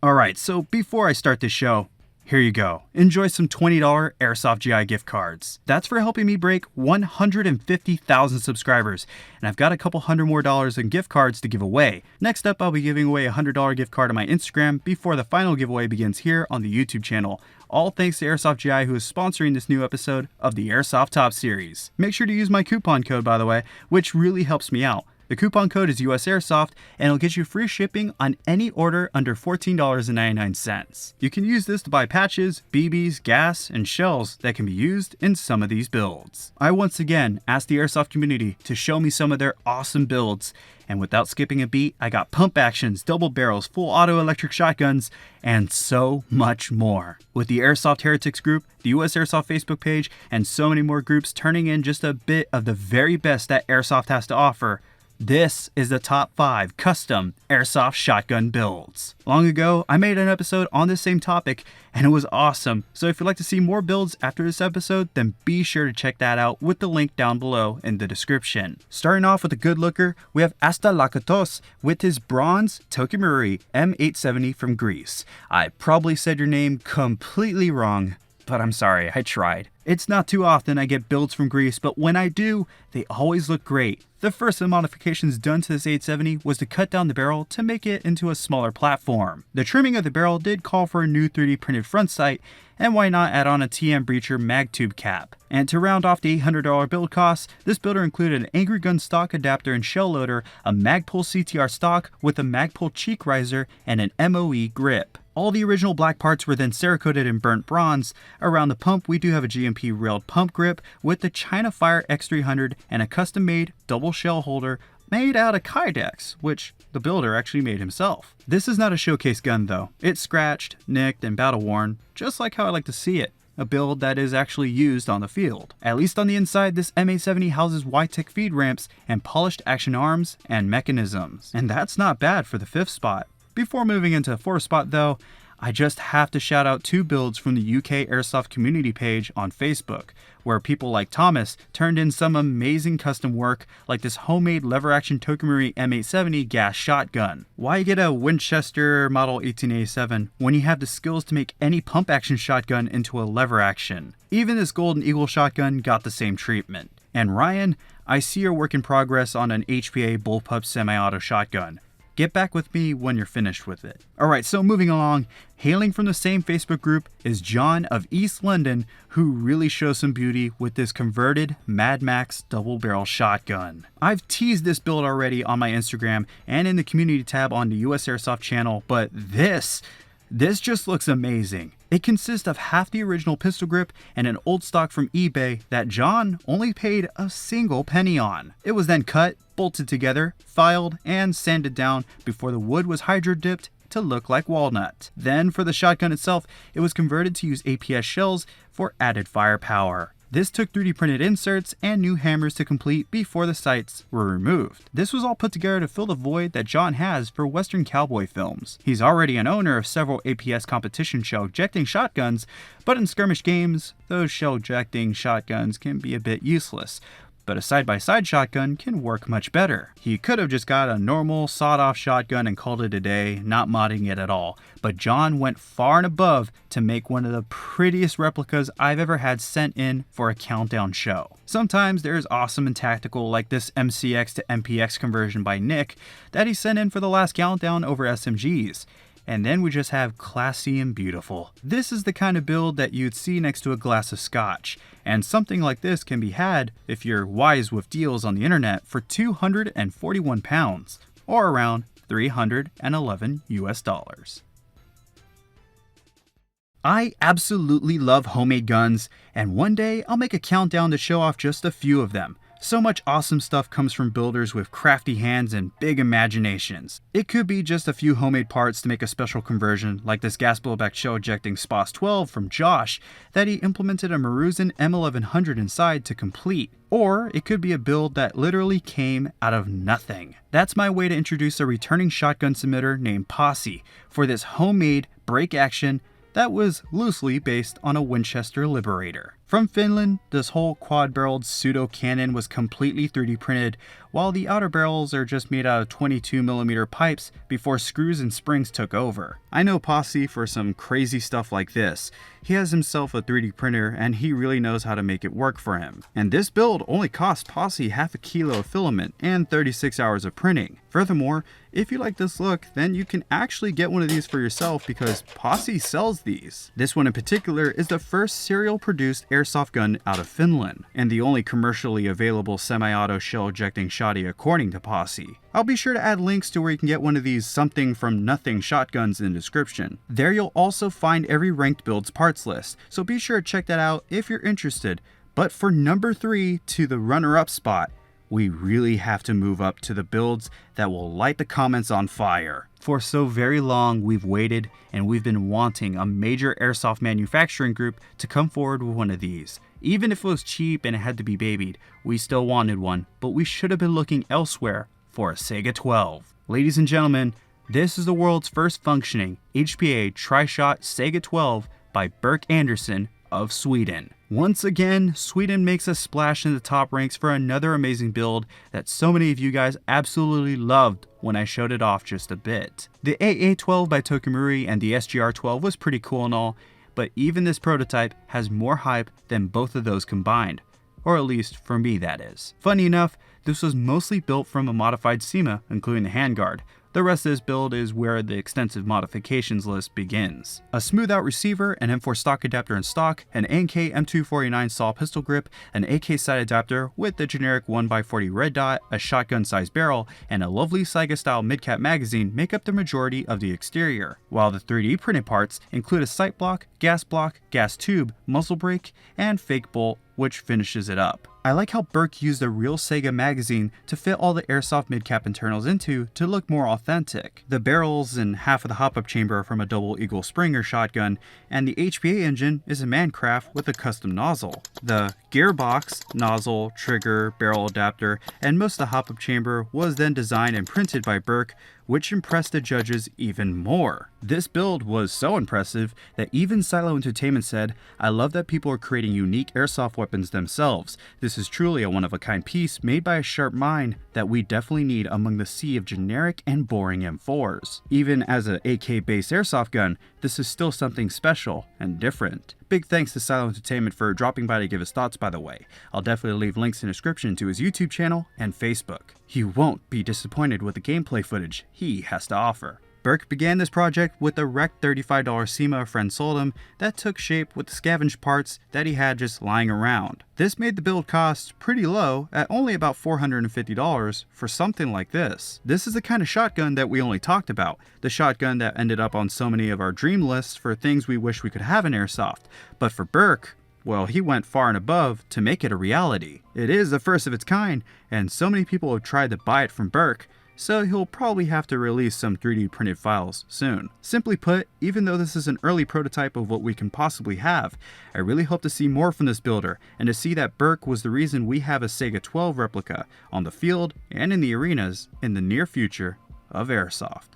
Alright, so before I start this show, here you go. Enjoy some $20 Airsoft GI gift cards. That's for helping me break 150,000 subscribers, and I've got a couple hundred more dollars in gift cards to give away. Next up, I'll be giving away a $100 gift card on my Instagram before the final giveaway begins here on the YouTube channel. All thanks to Airsoft GI, who is sponsoring this new episode of the Airsoft Tops Series. Make sure to use my coupon code, by the way, which really helps me out. The coupon code is USAirsoft, and it'll get you free shipping on any order under $14.99. You can use this to buy patches, BBs, gas, and shells that can be used in some of these builds. I once again asked the Airsoft community to show me some of their awesome builds, and without skipping a beat, I got pump actions, double barrels, full auto electric shotguns, and so much more. With the Airsoft Heretics group, the USAirsoft Facebook page, and so many more groups turning in just a bit of the very best that Airsoft has to offer, this is the top 5 custom Airsoft shotgun builds. Long ago, I made an episode on this same topic, and it was awesome. So if you'd like to see more builds after this episode, then be sure to check that out with the link down below in the description. Starting off with a good looker, we have Asta Lakatos with his bronze Tokimuri M870 from Greece. I probably said your name completely wrong, but I'm sorry, I tried. It's not too often I get builds from Greece, but when I do, they always look great. The first of the modifications done to this 870 was to cut down the barrel to make it into a smaller platform. The trimming of the barrel did call for a new 3D printed front sight, and why not add on a TM breacher mag tube cap. And to round off the $800 build costs, this builder included an Angry Gun stock adapter and shell loader, a Magpul CTR stock with a Magpul cheek riser, and an MOE grip. All the original black parts were then Cerakoted in burnt bronze. Around the pump, we do have a GMP railed pump grip with the China Fire X300 and a custom-made double shell holder made out of Kydex, which the builder actually made himself. This is not a showcase gun though. It's scratched, nicked, and battle worn, just like how I like to see it. A build that is actually used on the field. At least on the inside, this M870 houses Y-Tech feed ramps and polished action arms and mechanisms. And that's not bad for the 5th spot. Before moving into the 4th spot though, I just have to shout out 2 builds from the UK Airsoft community page on Facebook, where people like Thomas turned in some amazing custom work like this homemade lever action Tokimuri M870 gas shotgun. Why get a Winchester Model 1887 when you have the skills to make any pump action shotgun into a lever action? Even this Golden Eagle shotgun got the same treatment. And Ryan, I see your work in progress on an HPA Bullpup semi-auto shotgun. Get back with me when you're finished with it. Alright, so moving along, hailing from the same Facebook group is John of East London, who really shows some beauty with this converted Mad Max double barrel shotgun. I've teased this build already on my Instagram and in the community tab on the USAirsoft channel, but this just looks amazing. It consists of half the original pistol grip and an old stock from eBay that John only paid a single penny on. It was then cut, bolted together, filed, and sanded down before the wood was hydro dipped to look like walnut. Then for the shotgun itself, it was converted to use APS shells for added firepower. This took 3D printed inserts and new hammers to complete before the sights were removed. This was all put together to fill the void that John has for Western cowboy films. He's already an owner of several APS competition shell ejecting shotguns, but in skirmish games, those shell ejecting shotguns can be a bit useless. But a side-by-side shotgun can work much better. He could have just got a normal sawed-off shotgun and called it a day, not modding it at all. But John went far and above to make one of the prettiest replicas I've ever had sent in for a countdown show. Sometimes there's awesome and tactical like this MCX to MPX conversion by Nick that he sent in for the last countdown over SMGs. And then we just have classy and beautiful. This is the kind of build that you'd see next to a glass of scotch. And something like this can be had, if you're wise with deals on the internet, for 241 pounds, or around $311 US. I absolutely love homemade guns, and one day I'll make a countdown to show off just a few of them. So much awesome stuff comes from builders with crafty hands and big imaginations. It could be just a few homemade parts to make a special conversion, like this gas blowback shell ejecting SPOS 12 from Josh that he implemented a Maruzen M1100 inside to complete. Or it could be a build that literally came out of nothing. That's my way to introduce a returning shotgun submitter named Posse for this homemade break action that was loosely based on a Winchester Liberator. From Finland, this whole quad-barreled pseudo-cannon was completely 3D printed, while the outer barrels are just made out of 22mm pipes before screws and springs took over. I know Posse for some crazy stuff like this. He has himself a 3D printer and he really knows how to make it work for him. And this build only cost Posse half a kilo of filament and 36 hours of printing. Furthermore, if you like this look, then you can actually get one of these for yourself because Posse sells these. This one in particular is the first serial produced airsoft gun out of Finland, and the only commercially available semi-auto shell ejecting shotty according to Posse. I'll be sure to add links to where you can get one of these something from nothing shotguns in the description. There you'll also find every ranked build's parts list, so be sure to check that out if you're interested. But for number 3 to the runner-up spot, we really have to move up to the builds that will light the comments on fire. For so very long we've waited and we've been wanting a major airsoft manufacturing group to come forward with one of these. Even if it was cheap and it had to be babied, we still wanted one, but we should have been looking elsewhere for a Saiga 12. Ladies and gentlemen, this is the world's first functioning HPA tri-shot Saiga 12 by Birk Anderson of Sweden. Once again, Sweden makes a splash in the top ranks for another amazing build that so many of you guys absolutely loved when I showed it off just a bit. The AA12 by Tokamuri and the SGR12 was pretty cool and all, but even this prototype has more hype than both of those combined. Or at least for me, that is. Funny enough, this was mostly built from a modified SEMA, including the handguard. The rest of this build is where the extensive modifications list begins. A smooth out receiver, an M4 stock adapter in stock, an A&K M249 saw pistol grip, an AK sight adapter with the generic 1x40 red dot, a shotgun sized barrel, and a lovely Saiga style mid-cap magazine make up the majority of the exterior. While the 3D printed parts include a sight block, gas tube, muzzle brake, and fake bolt, which finishes it up. I like how Birk used a real Saiga magazine to fit all the airsoft mid-cap internals into to look more authentic. The barrels and half of the hop-up chamber are from a double Eagle Springer shotgun, and the HPA engine is a Mancraft with a custom nozzle. The gearbox, nozzle, trigger, barrel adapter, and most of the hop-up chamber was then designed and printed by Birk, which impressed the judges even more. This build was so impressive that even Silo Entertainment said, "I love that people are creating unique airsoft weapons themselves. This is truly a one-of-a-kind piece made by a sharp mind that we definitely need among the sea of generic and boring M4s. Even as an AK-based airsoft gun, this is still something special and different." Big thanks to Silo Entertainment for dropping by to give his thoughts, by the way. I'll definitely leave links in the description to his YouTube channel and Facebook. You won't be disappointed with the gameplay footage he has to offer. Birk began this project with a wrecked $35 SEMA a friend sold him that took shape with the scavenged parts that he had just lying around. This made the build cost pretty low at only about $450 for something like this. This is the kind of shotgun that we only talked about, the shotgun that ended up on so many of our dream lists for things we wish we could have in Airsoft. But for Birk, well, he went far and above to make it a reality. It is the first of its kind, and so many people have tried to buy it from Birk, so he'll probably have to release some 3D printed files soon. Simply put, even though this is an early prototype of what we can possibly have, I really hope to see more from this builder and to see that Birk was the reason we have a Saiga 12 replica on the field and in the arenas in the near future of Airsoft.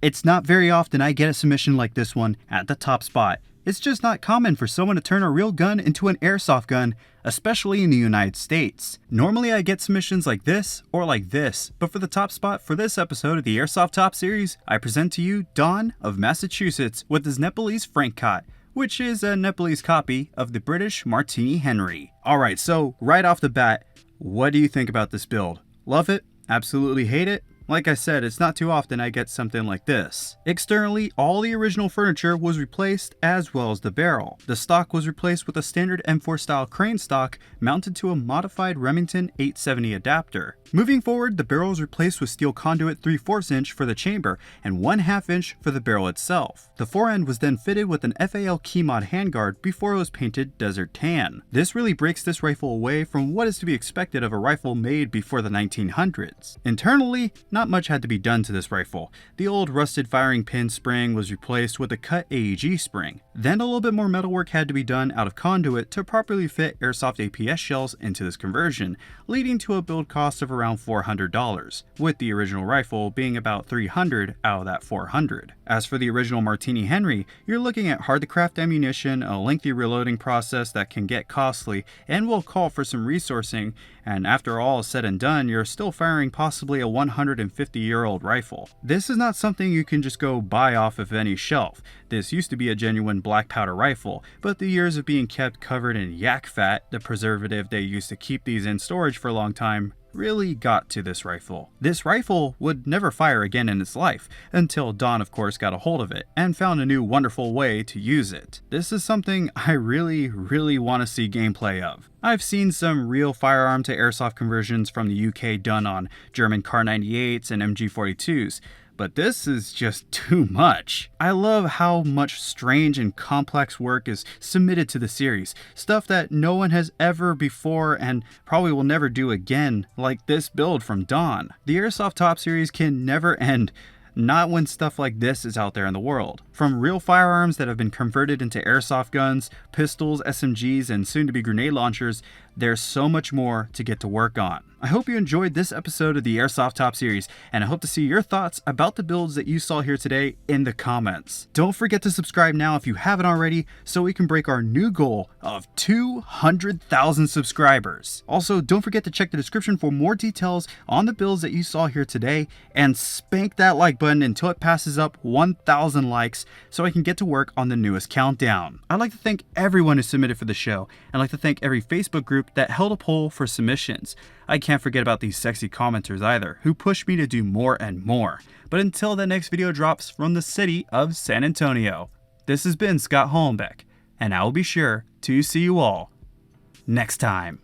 It's not very often I get a submission like this one at the top spot. It's just not common for someone to turn a real gun into an airsoft gun, especially in the United States. Normally I get submissions like this or like this, but for the top spot for this episode of the Airsoft Tops Series, I present to you Don of Massachusetts with his Nepalese Frankcot, which is a Nepalese copy of the British Martini Henry. Alright, so right off the bat, what do you think about this build? Love it? Absolutely hate it? Like I said, it's not too often I get something like this. Externally, all the original furniture was replaced as well as the barrel. The stock was replaced with a standard M4 style crane stock mounted to a modified Remington 870 adapter. Moving forward, the barrel was replaced with steel conduit 3/4 inch for the chamber and 1/2 inch for the barrel itself. The forend was then fitted with an FAL Keymod handguard before it was painted desert tan. This really breaks this rifle away from what is to be expected of a rifle made before the 1900s. Internally, not not much had to be done to this rifle. The old rusted firing pin spring was replaced with a cut AEG spring. Then a little bit more metalwork had to be done out of conduit to properly fit Airsoft APS shells into this conversion, leading to a build cost of around $400, with the original rifle being about $300 out of that $400. As for the original Martini Henry, you're looking at hard to craft ammunition, a lengthy reloading process that can get costly and will call for some resourcing, and after all is said and done, you're still firing possibly a 150-year-old rifle. This is not something you can just go buy off of any shelf. This used to be a genuine black powder rifle, but the years of being kept covered in yak fat, the preservative they used to keep these in storage for a long time, really got to this rifle. This rifle would never fire again in its life, until Don of course got a hold of it and found a new wonderful way to use it. This is something I really want to see gameplay of. I've seen some real firearm to airsoft conversions from the UK done on German Kar 98s and MG42s, but this is just too much. I love how much strange and complex work is submitted to the series, stuff that no one has ever before and probably will never do again, like this build from Don. The Airsoft Tops Series can never end, not when stuff like this is out there in the world. From real firearms that have been converted into airsoft guns, pistols, SMGs, and soon to be grenade launchers, there's so much more to get to work on. I hope you enjoyed this episode of the Airsoft Top Series, and I hope to see your thoughts about the builds that you saw here today in the comments. Don't forget to subscribe now if you haven't already, so we can break our new goal of 200,000 subscribers. Also, don't forget to check the description for more details on the builds that you saw here today, and spank that like button until it passes up 1,000 likes so I can get to work on the newest countdown. I'd like to thank everyone who submitted for the show, and I'd like to thank every Facebook group that held a poll for submissions. I can't forget about these sexy commenters either, who pushed me to do more and more. But until that next video drops from the city of San Antonio, this has been Scott Hollenbeck, and I will be sure to see you all next time.